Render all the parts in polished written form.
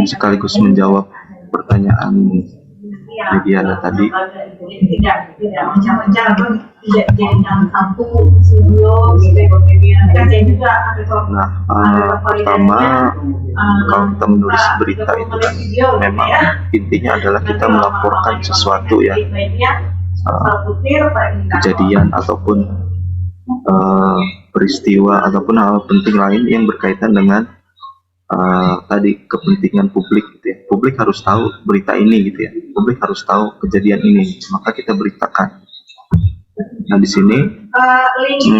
sekaligus menjawab pertanyaan Mediana tadi. Nah, pertama, kalau kita menulis berita itu kan memang intinya adalah kita melaporkan sesuatu ya, kejadian ataupun peristiwa ataupun hal penting lain yang berkaitan dengan tadi kepentingan publik gitu ya. Publik harus tahu berita ini gitu ya. Publik harus tahu kejadian ini, maka kita beritakan. Nah di sini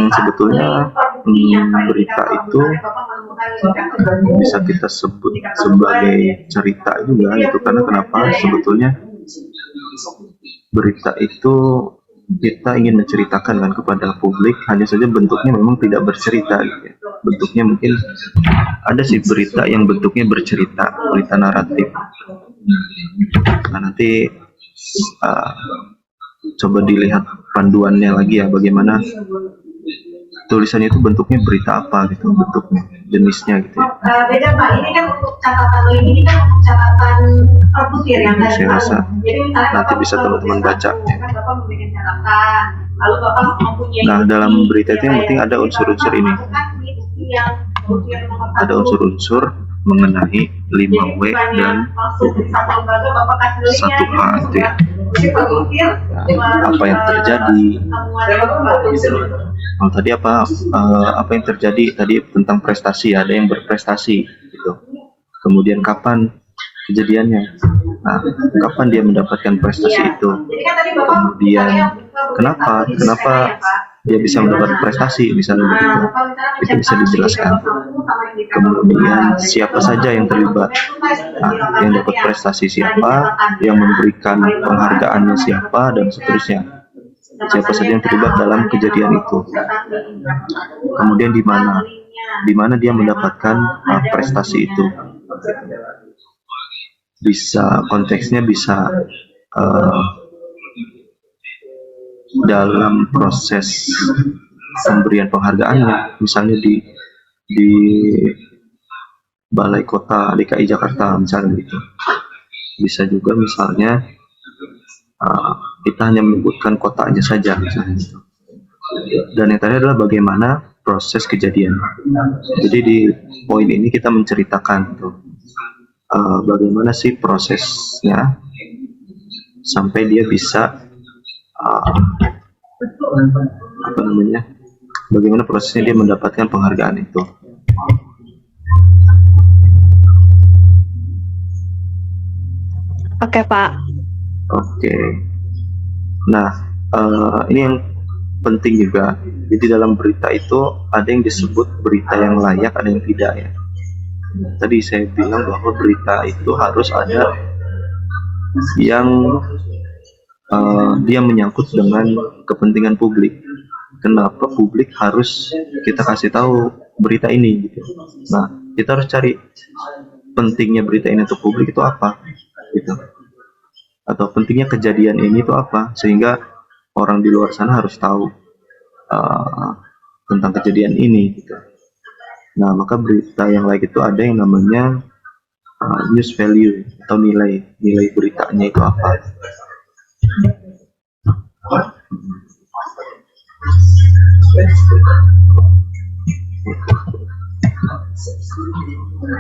sebetulnya berita itu bisa kita sebut sebagai cerita juga itu, karena kenapa? Sebetulnya berita itu kita ingin menceritakan kan kepada publik, hanya saja bentuknya memang tidak bercerita gitu ya. Bentuknya mungkin ada sih berita yang bentuknya bercerita, berita naratif. Nah nanti coba dilihat panduannya lagi ya, bagaimana tulisannya itu bentuknya berita apa gitu, bentuknya, jenisnya gitu ya. Beda Pak, ini kan untuk catatan ini kan untuk catatan perbutir yang saya rasa nanti bisa teman-teman baca ya. Nah dalam berita itu yang penting ada unsur-unsur ini, ada unsur-unsur mengenai 5W dan 1H itu ya. Nah, apa yang terjadi gitu. Kalau tadi apa yang terjadi tadi tentang prestasi, ada yang berprestasi gitu. Kemudian kapan kejadiannya, nah kapan dia mendapatkan prestasi itu, kemudian kenapa dia bisa mendapat prestasi misalnya begitu, itu bisa dijelaskan. Kemudian siapa saja yang terlibat, nah, yang dapat prestasi siapa, yang memberikan penghargaannya siapa, dan seterusnya. Siapa saja yang terlibat dalam kejadian itu. Kemudian di mana dia mendapatkan prestasi itu. Bisa konteksnya bisa dalam proses pemberian penghargaannya, misalnya di Balai Kota DKI Jakarta misalnya gitu. Bisa juga misalnya kita hanya menyebutkan kotanya saja misalnya gitu. Dan yang tadi adalah bagaimana proses kejadian. Jadi di poin ini kita menceritakan tuh bagaimana sih prosesnya sampai dia bisa bagaimana prosesnya dia mendapatkan penghargaan itu. Oke Pak. Oke. Nah ini yang penting juga. Jadi dalam berita itu ada yang disebut berita yang layak, ada yang tidak ya. Tadi saya bilang bahwa berita itu harus ada yang dia menyangkut dengan kepentingan publik. Kenapa publik harus kita kasih tahu berita ini gitu. Nah kita harus cari pentingnya berita ini untuk publik itu apa gitu, atau pentingnya kejadian ini itu apa, sehingga orang di luar sana harus tahu tentang kejadian ini gitu. Nah maka berita yang lain itu ada yang namanya news value atau nilai beritanya itu apa.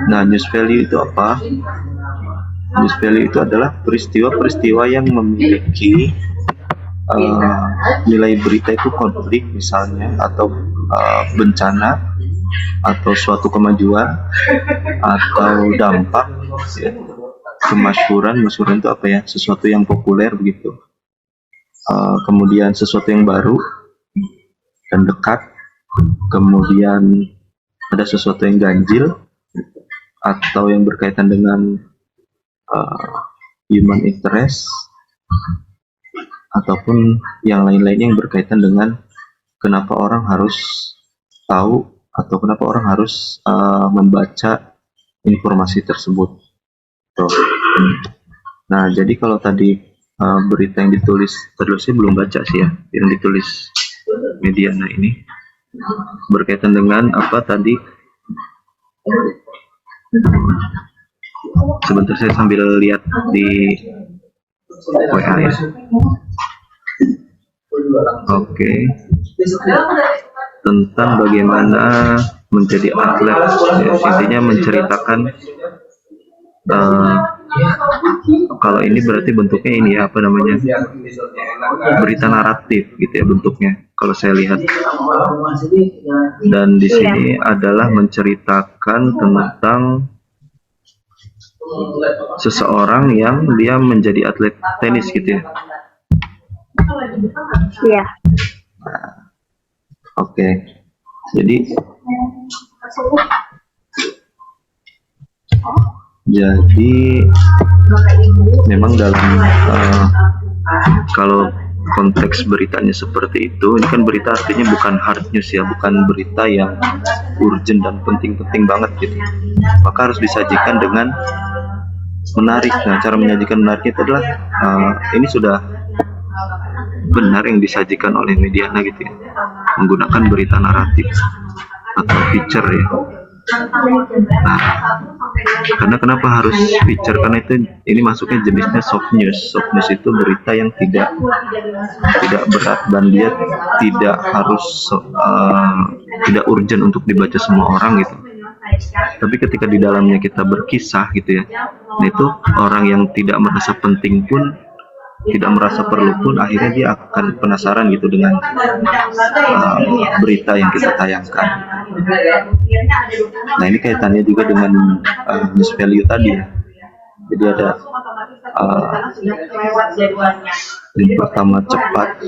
Nah news value itu apa? News value itu adalah peristiwa-peristiwa yang memiliki nilai berita itu konflik misalnya, atau bencana, atau suatu kemajuan, atau dampak ya. Kemasyhuran itu apa ya, sesuatu yang populer begitu. Kemudian sesuatu yang baru dan dekat, kemudian ada sesuatu yang ganjil atau yang berkaitan dengan human interest, ataupun yang lain-lainnya yang berkaitan dengan kenapa orang harus tahu atau kenapa orang harus membaca informasi tersebut. Tuh. Nah jadi kalau tadi berita yang tertulisnya belum baca sih ya, yang ditulis Mediana ini berkaitan dengan apa tadi, Sebentar saya sambil lihat di WA ya. Oke, tentang bagaimana menjadi atlet, ya, intinya menceritakan kalau ini berarti bentuknya ini ya, apa namanya, berita naratif gitu ya bentuknya kalau saya lihat. Dan di sini adalah menceritakan tentang seseorang yang dia menjadi atlet tenis gitu ya. Iya. Oke, jadi memang dalam kalau konteks beritanya seperti itu, ini kan berita artinya bukan hard news ya, bukan berita yang urgent dan penting-penting banget gitu. Maka harus disajikan dengan menarik. Nah, cara menyajikan menarik itu adalah ini sudah benar yang disajikan oleh Mediana gitu ya, menggunakan berita naratif atau feature ya. Nah, karena kenapa harus feature? Karena itu ini masuknya jenisnya soft news. Soft news itu berita yang tidak berat dan dia tidak harus tidak urgent untuk dibaca semua orang gitu. Tapi ketika di dalamnya kita berkisah gitu ya, nah itu orang yang tidak merasa penting pun, tidak merasa perlu pun, akhirnya dia akan penasaran gitu dengan berita yang kita tayangkan. Nah, ini kaitannya juga dengan news value tadi ya. Jadi ada yang pertama cepat.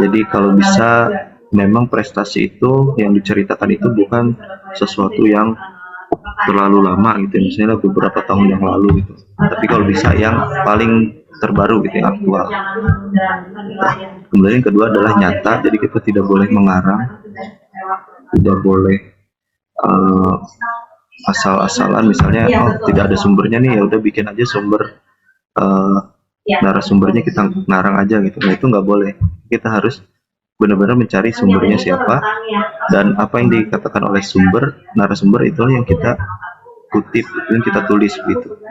Jadi kalau bisa memang prestasi itu yang diceritakan itu bukan sesuatu yang terlalu lama gitu, misalnya beberapa tahun yang lalu gitu. Tapi kalau bisa yang paling terbaru gitu, yang aktual. Kemudian yang kedua adalah nyata, jadi kita tidak boleh mengarang, tidak boleh asal-asalan, misalnya tidak ada sumbernya nih, ya udah bikin aja sumber narasumbernya kita ngarang aja gitu. Nah, itu nggak boleh. Kita harus benar-benar mencari sumbernya siapa dan apa yang dikatakan oleh narasumber itu yang kita kutip, itu yang kita tulis gitu.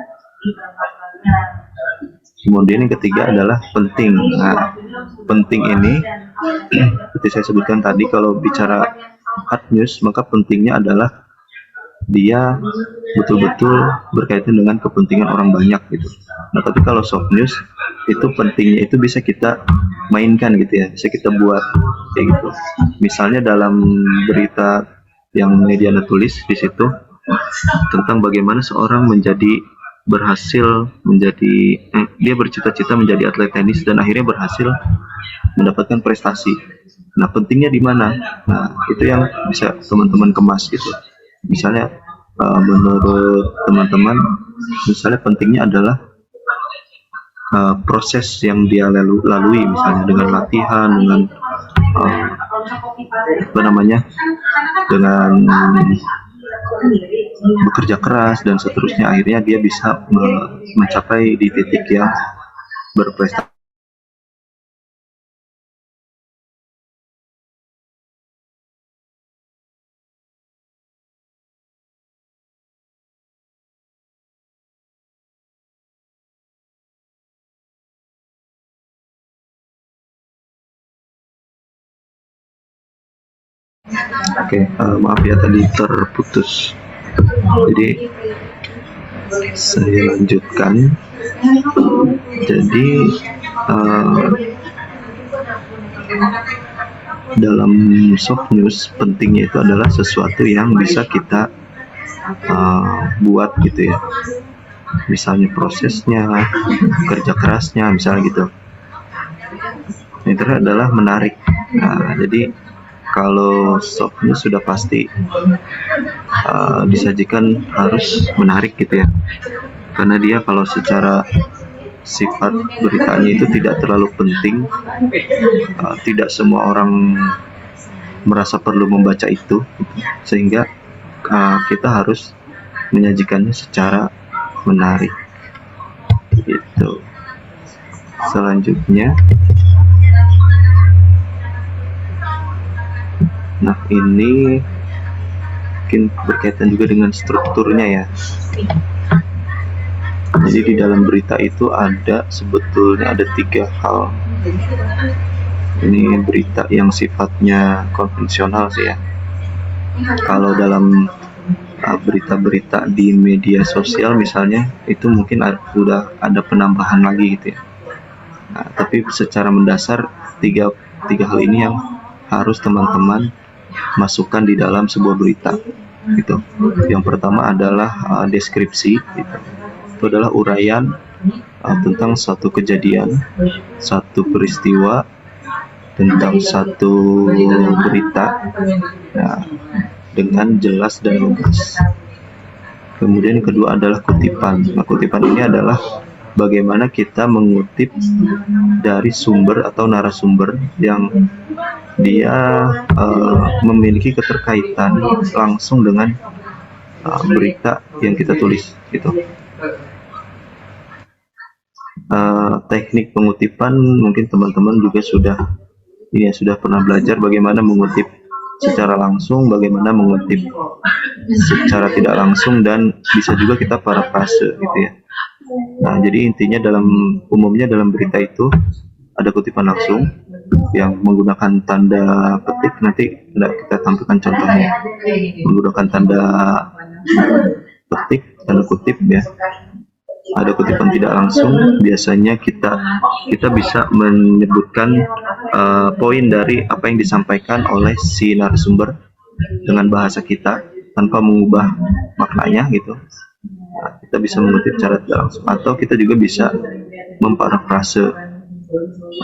Kemudian yang ketiga adalah penting. Nah, penting ini seperti saya sebutkan tadi, kalau bicara hard news maka pentingnya adalah dia betul-betul berkaitan dengan kepentingan orang banyak gitu. Nah, tapi kalau soft news itu pentingnya itu bisa kita mainkan gitu ya, bisa kita buat kayak gitu. Misalnya dalam berita yang Mediana tulis di situ tentang bagaimana seorang dia bercita-cita menjadi atlet tenis dan akhirnya berhasil mendapatkan prestasi. Nah, pentingnya di mana? Nah, itu yang bisa teman-teman kemas gitu. Misalnya menurut teman-teman, misalnya pentingnya adalah proses yang dia lalui, misalnya dengan latihan, dengan dengan bekerja keras dan seterusnya, akhirnya dia bisa mencapai di titik yang berprestasi. Oke, maaf ya tadi terputus. Jadi saya lanjutkan. Jadi dalam soft news pentingnya itu adalah sesuatu yang bisa kita buat gitu ya. Misalnya prosesnya, kerja kerasnya, misalnya gitu. Itu adalah menarik. Nah, jadi kalau soft news sudah pasti disajikan harus menarik gitu ya, karena dia kalau secara sifat beritanya itu tidak terlalu penting, tidak semua orang merasa perlu membaca itu, sehingga kita harus menyajikannya secara menarik gitu. Selanjutnya, nah ini mungkin berkaitan juga dengan strukturnya ya. Jadi di dalam berita itu sebetulnya ada 3 hal. Ini berita yang sifatnya konvensional sih ya. Kalau dalam berita-berita di media sosial misalnya, itu mungkin sudah ada penambahan lagi gitu ya. Nah, tapi secara mendasar tiga hal ini yang harus teman-teman masukkan di dalam sebuah berita gitu. Yang pertama adalah deskripsi gitu. Itu adalah uraian tentang suatu kejadian, satu peristiwa, tentang satu berita, nah, dengan jelas dan lugas. Kemudian yang kedua adalah kutipan. Nah, kutipan ini adalah bagaimana kita mengutip dari sumber atau narasumber yang dia memiliki keterkaitan langsung dengan berita yang kita tulis gitu. Teknik pengutipan mungkin teman-teman juga sudah pernah belajar bagaimana mengutip secara langsung, bagaimana mengutip secara tidak langsung, dan bisa juga kita parafrase gitu ya. Nah, jadi intinya umumnya dalam berita itu ada kutipan langsung yang menggunakan tanda petik. Nanti kita tampilkan contohnya menggunakan tanda petik, tanda kutip ya. Ada kutipan tidak langsung, biasanya kita bisa menyebutkan poin dari apa yang disampaikan oleh si narasumber dengan bahasa kita tanpa mengubah maknanya gitu. Nah, kita bisa mengutip secara tidak langsung, atau kita juga bisa memparafrase.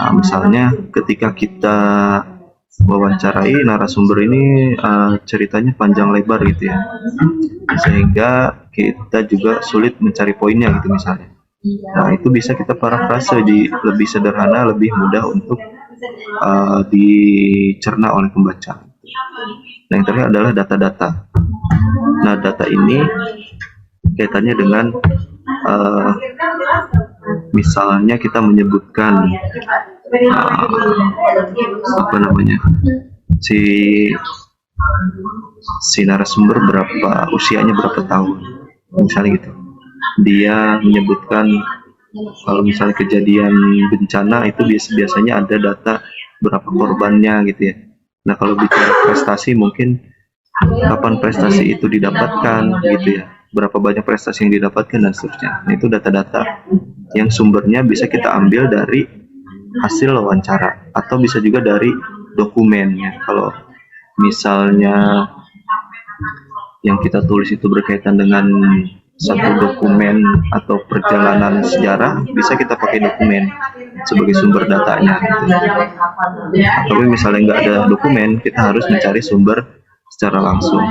Nah, misalnya ketika kita wawancarai narasumber ini, ceritanya panjang lebar gitu ya, sehingga kita juga sulit mencari poinnya gitu misalnya. Nah, itu bisa kita parafrase lebih sederhana, lebih mudah untuk dicerna oleh pembaca. Nah, yang terakhir adalah data-data. Nah, data ini kaitannya dengan misalnya kita menyebutkan si narasumber usianya berapa tahun, misalnya gitu. Dia menyebutkan kalau misalnya kejadian bencana itu biasanya ada data berapa korbannya gitu ya. Nah, kalau bicara prestasi, mungkin kapan prestasi itu didapatkan gitu ya, berapa banyak prestasi yang didapatkan dan seterusnya. Nah, itu data-data yang sumbernya bisa kita ambil dari hasil wawancara atau bisa juga dari dokumennya. Kalau misalnya yang kita tulis itu berkaitan dengan satu dokumen atau perjalanan sejarah, bisa kita pakai dokumen sebagai sumber datanya gitu. Tapi misalnya nggak ada dokumen, kita harus mencari sumber secara langsung.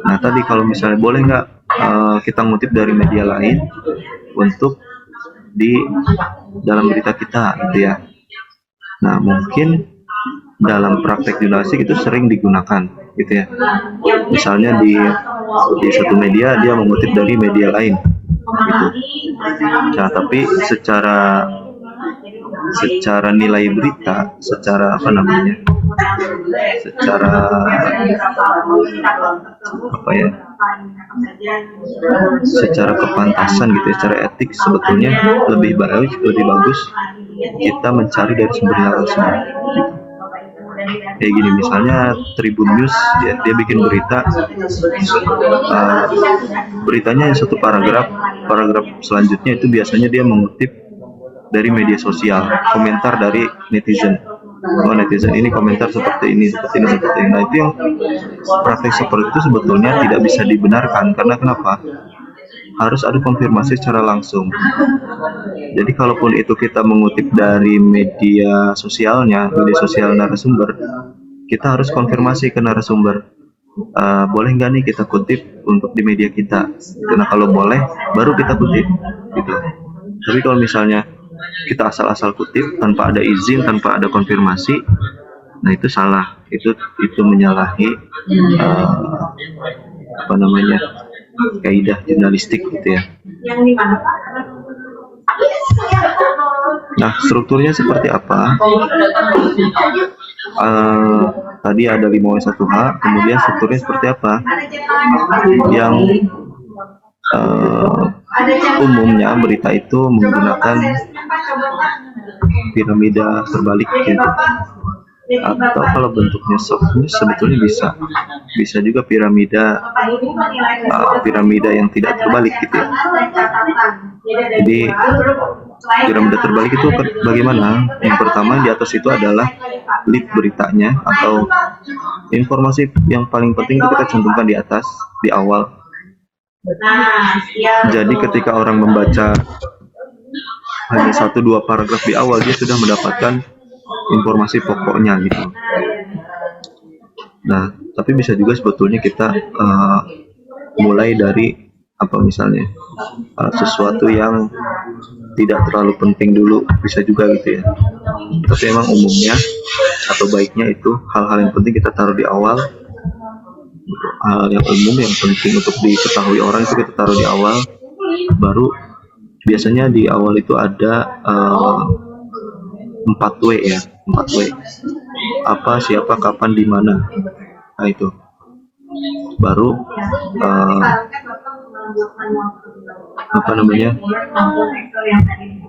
Nah, tadi kalau misalnya boleh nggak kita ngutip dari media lain untuk di dalam berita kita gitu ya. Nah, mungkin dalam praktek jurnalistik itu sering digunakan gitu ya. Misalnya di satu media dia mengutip dari media lain gitu. Nah, tapi secara nilai berita, secara secara kepantasan gitu ya, secara etik sebetulnya lebih bagus kita mencari dari sumbernya langsung gitu. Kayak gini, misalnya Tribun News dia bikin berita, beritanya satu paragraf selanjutnya itu biasanya dia mengutip dari media sosial, komentar dari netizen. Netizen ini komentar seperti ini. Nah, itu yang praktek seperti itu sebetulnya tidak bisa dibenarkan, karena kenapa? Harus ada konfirmasi secara langsung. Jadi kalaupun itu kita mengutip dari media sosial narasumber, kita harus konfirmasi ke narasumber, boleh nggak nih kita kutip untuk di media kita? Karena kalau boleh, baru kita kutip gitu. Tapi kalau misalnya kita asal-asal kutip tanpa ada izin, tanpa ada konfirmasi, nah itu salah. Itu menyalahi kaidah jurnalistik gitu ya. Nah, strukturnya seperti apa? Tadi ada 5W1H, kemudian strukturnya seperti apa? Yang umumnya berita itu menggunakan piramida terbalik gitu, atau kalau bentuknya soft news sebetulnya bisa juga piramida yang tidak terbalik gitu ya. Jadi piramida terbalik itu bagaimana? Yang pertama di atas itu adalah lead beritanya atau informasi yang paling penting itu kita cantumkan di atas, di awal. Jadi ketika orang membaca hanya 1-2 paragraf di awal, dia sudah mendapatkan informasi pokoknya gitu. Nah, tapi bisa juga sebetulnya kita mulai dari misalnya sesuatu yang tidak terlalu penting dulu, bisa juga gitu ya. Tapi emang umumnya atau baiknya itu hal-hal yang penting kita taruh di awal. Hal yang umum yang penting untuk diketahui orang itu kita taruh di awal, baru biasanya di awal itu ada 4W ya, 4W. Apa, siapa, kapan, di mana. Nah itu. Baru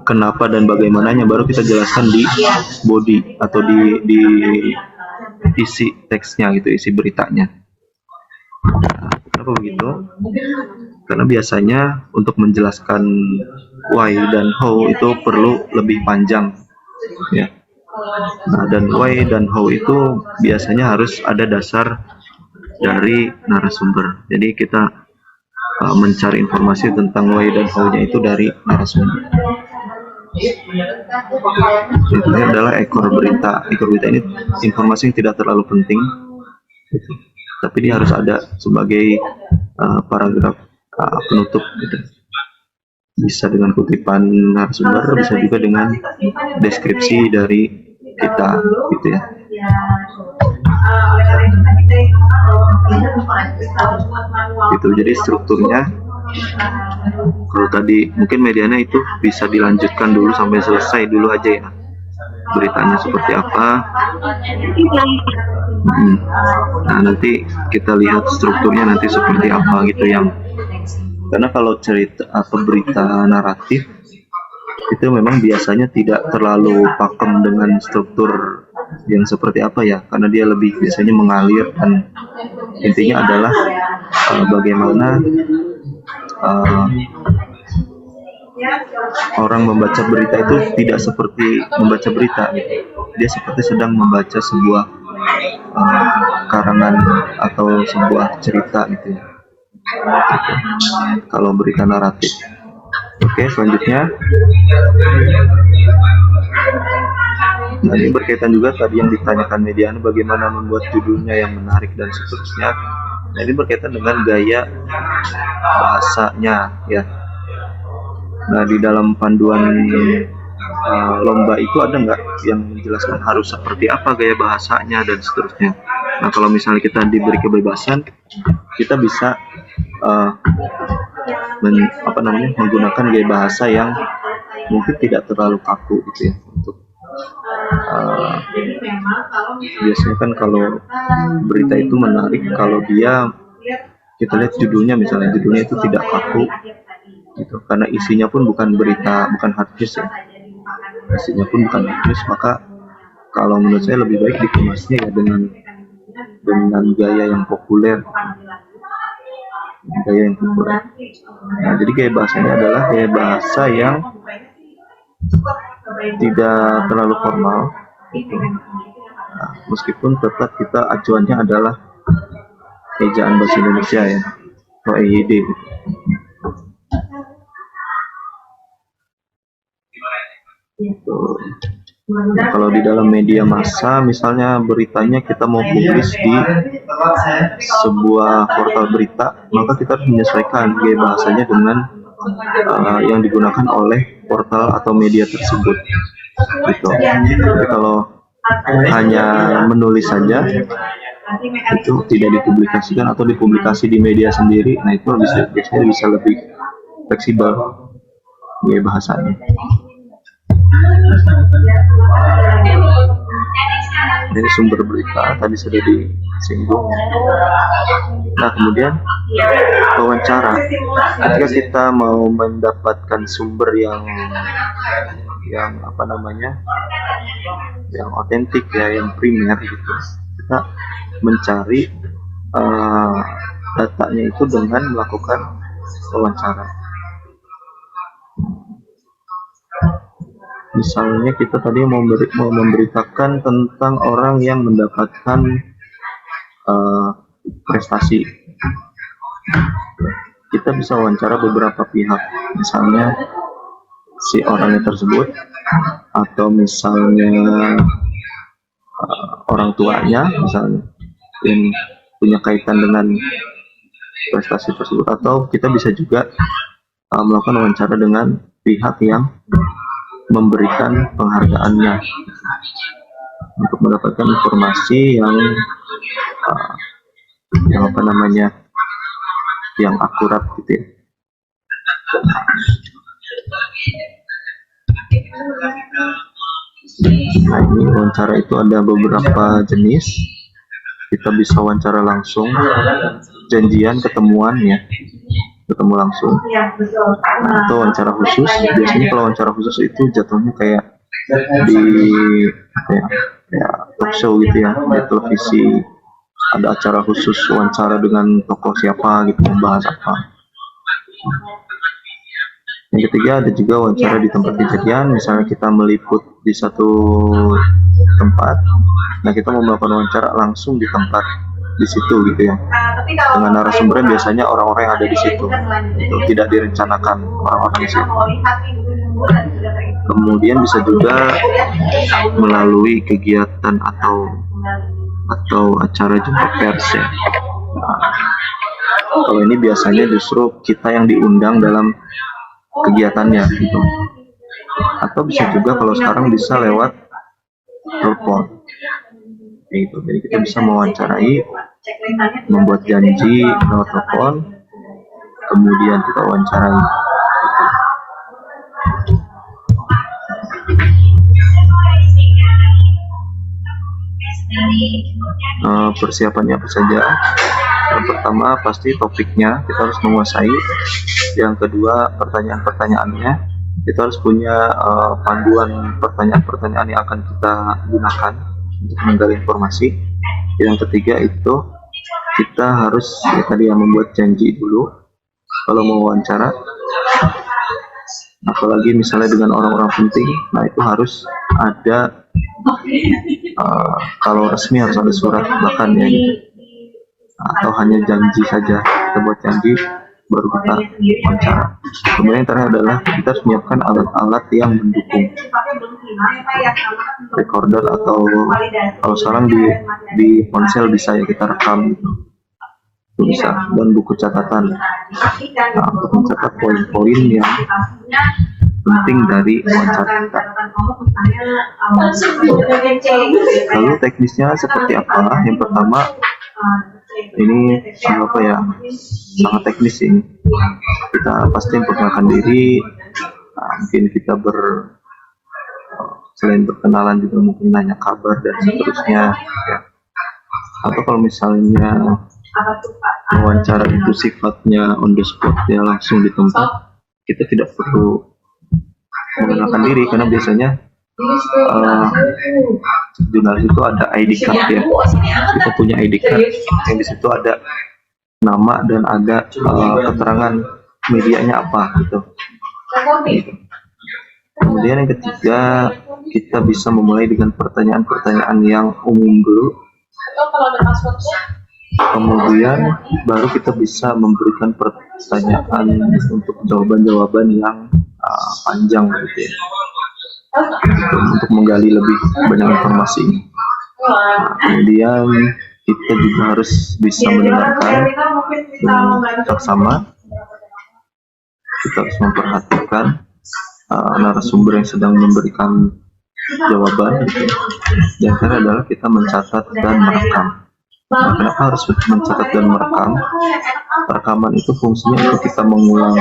kenapa dan bagaimananya baru kita jelaskan di body atau di isi teksnya gitu, isi beritanya. Nah, kenapa begitu? Karena biasanya untuk menjelaskan why dan how itu perlu lebih panjang ya. Nah, dan why dan how itu biasanya harus ada dasar dari narasumber. Jadi kita mencari informasi tentang why dan how-nya itu dari narasumber. Ini adalah ekor berita. Ekor berita ini informasi yang tidak terlalu penting, tapi dia harus ada sebagai paragraf penutup gitu. Bisa dengan kutipan narasumber, bisa juga dengan deskripsi dari kita gitu ya. Itu jadi strukturnya. Kalau tadi mungkin medianya itu bisa dilanjutkan dulu sampai selesai dulu aja ya, beritanya seperti apa. Nah nanti kita lihat strukturnya nanti seperti apa gitu yang, karena kalau cerita atau berita naratif itu memang biasanya tidak terlalu pakem dengan struktur yang seperti apa ya, karena dia lebih biasanya mengalir, dan intinya adalah bagaimana orang membaca berita itu tidak seperti membaca berita, dia seperti sedang membaca sebuah karangan atau sebuah cerita gitu ya. Kalau berita naratif. Oke, selanjutnya. Nah, ini berkaitan juga tadi yang ditanyakan Mediana, bagaimana membuat judulnya yang menarik dan seterusnya. Nah, ini berkaitan dengan gaya bahasanya ya. Nah, di dalam panduan lomba itu ada nggak yang menjelaskan harus seperti apa gaya bahasanya dan seterusnya. Nah, kalau misalnya kita diberi kebebasan, kita bisa menggunakan gaya bahasa yang mungkin tidak terlalu kaku gitu ya. Untuk biasanya kan kalau berita itu menarik kalau kita lihat judulnya, misalnya judulnya itu tidak kaku gitu, karena isinya pun bukan berita, bukan hard news ya, isinya pun bukan hard news, maka kalau menurut saya lebih baik dikemasnya ya dengan gaya yang populer. Nah, jadi gaya bahasanya adalah gaya bahasa yang tidak terlalu formal gitu. Nah, meskipun tetap kita acuannya adalah ejaan bahasa Indonesia ya, atau EYD gitu. Nah, kalau di dalam media massa, misalnya beritanya kita mau publis di sebuah portal berita, maka kita harus menyesuaikan gaya bahasanya dengan yang digunakan oleh portal atau media tersebut. Gitu. Jadi kalau hanya menulis saja, itu tidak dipublikasikan atau dipublikasi di media sendiri, nah itu biasanya bisa lebih fleksibel gaya bahasanya. Ini sumber berita tadi sudah disinggung. Nah, kemudian wawancara. Ketika kita mau mendapatkan sumber yang apa namanya, yang otentik ya, yang primer gitu, kita mencari datanya itu dengan melakukan wawancara. Misalnya kita tadi mau memberitakan tentang orang yang mendapatkan prestasi, kita bisa wawancara beberapa pihak, misalnya si orangnya tersebut, atau misalnya orang tuanya misalnya yang punya kaitan dengan prestasi tersebut, atau kita bisa juga melakukan wawancara dengan pihak yang memberikan penghargaannya untuk mendapatkan informasi yang apa namanya, yang akurat gitu ya. Nah, ini wawancara itu ada beberapa jenis. Kita bisa wawancara langsung, janjian, ketemuan ya, ketemu langsung, atau wawancara khusus. Biasanya kalau wawancara khusus itu jatuhnya kayak di kayak talk show gitu ya, di televisi ada acara khusus wawancara dengan tokoh siapa gitu, membahas apa. Yang ketiga ada juga wawancara di tempat kejadian, misalnya kita meliput di satu tempat, nah kita mau melakukan wawancara langsung di tempat di situ gitu ya, dengan narasumbernya biasanya orang-orang yang ada di situ, itu tidak direncanakan orang-orang di situ. Kemudian bisa juga melalui kegiatan atau acara jumpa pers ya. Nah, kalau ini biasanya justru kita yang diundang dalam kegiatannya gitu. Atau bisa juga kalau sekarang bisa lewat telepon. Gitu. Jadi kita bisa mewawancarai, membuat janji lewat telepon, kemudian kita wawancarai. Persiapannya apa saja? Yang pertama pasti topiknya kita harus menguasai. Yang kedua pertanyaan-pertanyaannya, kita harus punya panduan pertanyaan-pertanyaan yang akan kita gunakan untuk menggali informasi. Yang ketiga itu kita harus tadi yang membuat janji dulu kalau mau wawancara, apalagi misalnya dengan orang-orang penting. Nah itu harus ada kalau resmi harus ada surat bahkan ya gitu. Atau hanya janji saja, kita buat janji baru kita wawancara. Kemudian yang terakhir adalah kita harus menyiapkan alat-alat yang mendukung, recorder atau kalau sekarang di ponsel bisa ya kita rekam gitu. Itu bisa, dan buku catatan untuk mencatat poin-poin yang penting dari wawancara kita. Lalu teknisnya seperti apa? Yang pertama ini apa ya, sangat teknis ini. Kita pasti memperkenalkan diri, mungkin kita selain berkenalan juga mungkin nanya kabar dan seterusnya ya. Atau kalau misalnya wawancara itu sifatnya on the spot ya, langsung di tempat, kita tidak perlu mengenalkan diri karena biasanya jurnalis itu ada ID card ya, kita punya ID card yang di situ ada nama dan ada keterangan medianya apa gitu. Kemudian yang ketiga, kita bisa memulai dengan pertanyaan-pertanyaan yang umum dulu. Kemudian baru kita bisa memberikan pertanyaan untuk jawaban-jawaban yang panjang gitu ya, untuk menggali lebih banyak informasi. Kemudian kita juga harus bisa mendengarkan dengan seksama. Kita harus memperhatikan narasumber yang sedang memberikan jawaban gitu. Yang terakhir adalah kita mencatat dan merekam. Nah, kenapa harus mencatat dan merekam? Rekaman itu fungsinya untuk kita mengulang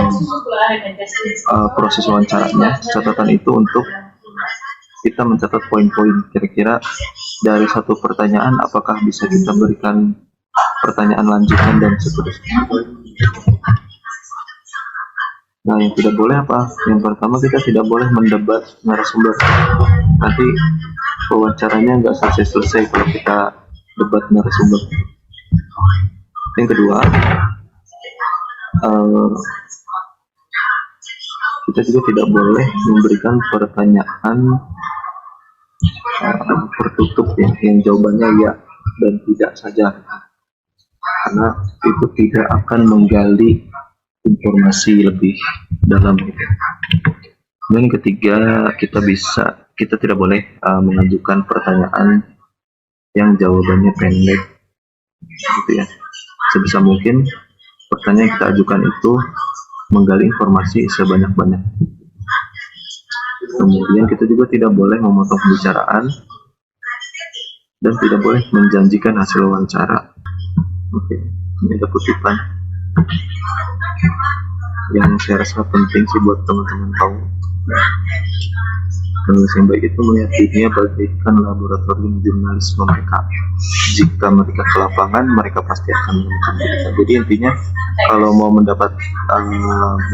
proses wawancaranya. Catatan itu untuk kita mencatat poin-poin, kira-kira dari satu pertanyaan apakah bisa kita berikan pertanyaan lanjutan dan seterusnya. Nah, yang tidak boleh apa? Yang pertama, kita tidak boleh mendebat narasumber. Nanti wawancaranya nggak selesai-selesai kalau kita debat narasumber. Yang kedua, kita juga tidak boleh memberikan pertanyaan tertutup ya, yang jawabannya ya dan tidak saja, karena itu tidak akan menggali informasi lebih dalam. Dan yang ketiga, kita tidak boleh mengajukan pertanyaan yang jawabannya pendek, gitu ya. Sebisa mungkin pertanyaan yang kita ajukan itu menggali informasi sebanyak-banyak. Kemudian kita juga tidak boleh memotong pembicaraan dan tidak boleh menjanjikan hasil wawancara. Oke, ini ada kutipan yang saya rasa penting sih buat teman-teman tahu. Penulis yang baik itu melihat dunia bagaikan laboratorium jurnalisme mereka. Jika mereka ke lapangan, mereka pasti akan menemukan berita. Jadi intinya, kalau mau mendapat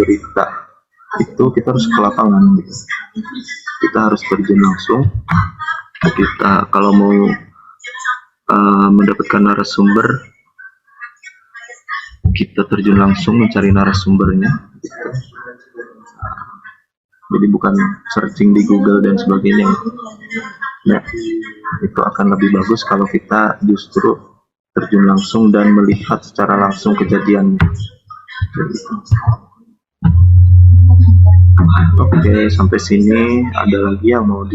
berita itu kita harus ke lapangan. Gitu. Kita harus terjun langsung. Kita kalau mau mendapatkan narasumber, kita terjun langsung mencari narasumbernya. Gitu. Jadi bukan searching di Google dan sebagainya. Nah, itu akan lebih bagus kalau kita justru terjun langsung dan melihat secara langsung kejadiannya. Oke, sampai sini ada lagi yang mau